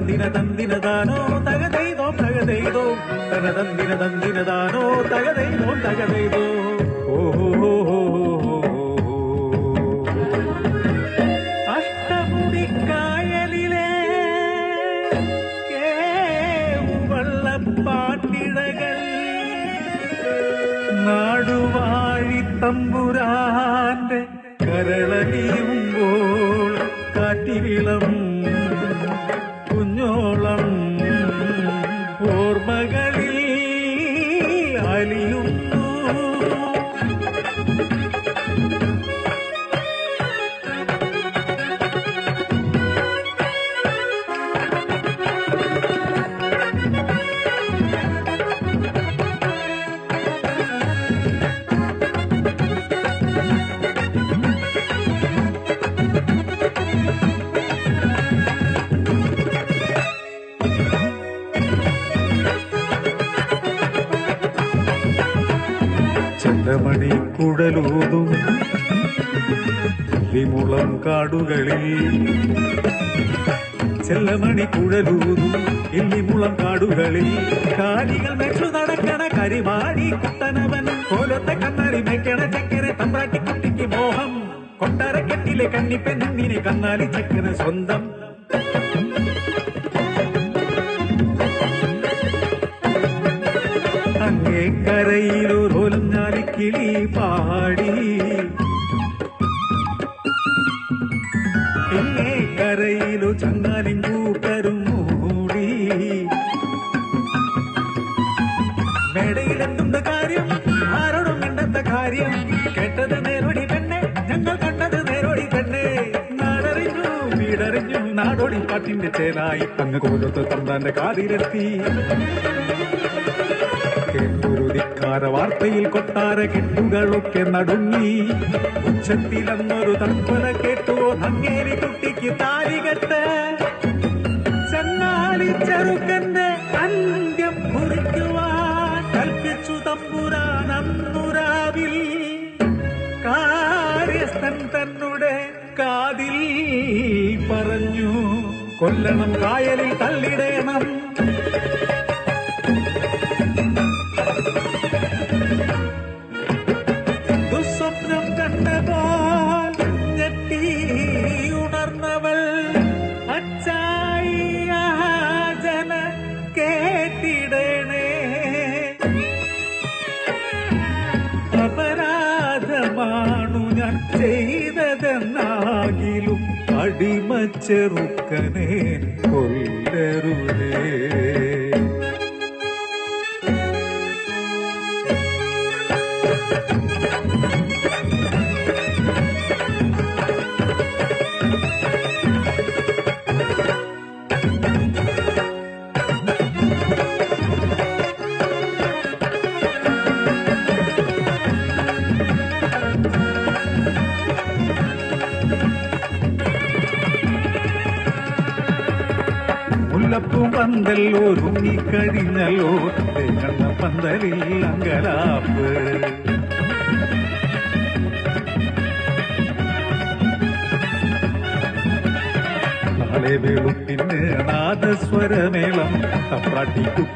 തന്തിനതാനോ തകതൈതോ തകതൈതോ തനതന്തിനതാനോ തകതൈതോ തകതൈതോ ഓഹോ അഷ്ടമുടിക്കായലിലെ വള്ളപ്പാട്ടിഴകൾ നാടുവാഴി തമ്പുരാന്റെ കരളലിയുമ്പോൾ കാറ്റിവിളം കുഞ്ഞോളം ഓർമ്മകളിൽ അലിയുന്നു. ചെല്ലമണി കുഴലൂതും ഇല്ലിമുളം കാടുകളിൽ ചെല്ലമണി കുഴലൂതും ഇല്ലിമുളം കാടുകളിൽ കാലികൾ മെച്ചു നടക്കണ കരിമാടി കുട്ടനവൻ കോലത്തെ കണ്ണാടി മേക്കണ ചക്കര തമ്പ്രാട്ടി കുട്ടിക്ക് മോഹം കൊട്ടാരക്കെട്ടിലെ കന്നിപ്പെണ്ണിനെ കന്നാലി ചക്കര സ്വന്തം അങ്ങേ കരയിലൊരൊലഞ്ഞാലിക്കിളി പാടി ഇങ്ങേ കരയിലു ചങ്ങാലിൻ കൂട്ടരും മൂടി മേടയിലെന്തുണ്ട് കാര്യം ആരോടും മിണ്ടാത്ത കാര്യം കേട്ടത് നേരോടി പെണ്ണെ ഞങ്ങൾ കണ്ടത് നേരോടി പെണ്ണെ നാടറിഞ്ഞു വീടറിഞ്ഞു നാടോടി പാട്ടിന്റെ ചേലായി അങ്ങ് കോലത്ത് തമ്പാന്റെ കാതിലെത്തി ധിക്കാര വാർത്തയിൽ കൊട്ടാര കെട്ടുകളൊക്കെ നടുങ്ങി ഉച്ചത്തിലന്നൊരു തർപ്പന കേട്ടുവോ നങ്ങേരി കുട്ടിക്ക് താലികെട്ട് ചങ്ങാലി ചെറുക്കന്റെ അന്ത്യം കുറിക്കുവാൻ കൽപ്പിച്ചു തമ്പുരാൻ അന്നുരാവിൽ കാര്യസ്ഥൻ തന്നെ കാതിൽ പറഞ്ഞു കൊല്ലണം കായലിൽ തള്ളിടേണം. ദുസ്വപ്നം കണ്ടപ്പോൾ ഞെട്ടി ഉണർന്നവൾ അച്ചായിയാചന കേട്ടിടണേ. അപരാധമാണു ഞാൻ ചെയ്തതെന്നാകിലും അടിമച്ചെറുക്കനെ കൊല്ലരുതേ. മുല്ലപ്പും പന്തല്ലോ ഒരുങ്ങിക്കഴിഞ്ഞല്ലോ തേങ്ങണ്ണ പന്തലിൽ അങ്കലാപ്പ്. നാളെ വെളുപ്പിന് നാദസ്വരമേളം തമ്പ്രാട്ടി കുട്ടി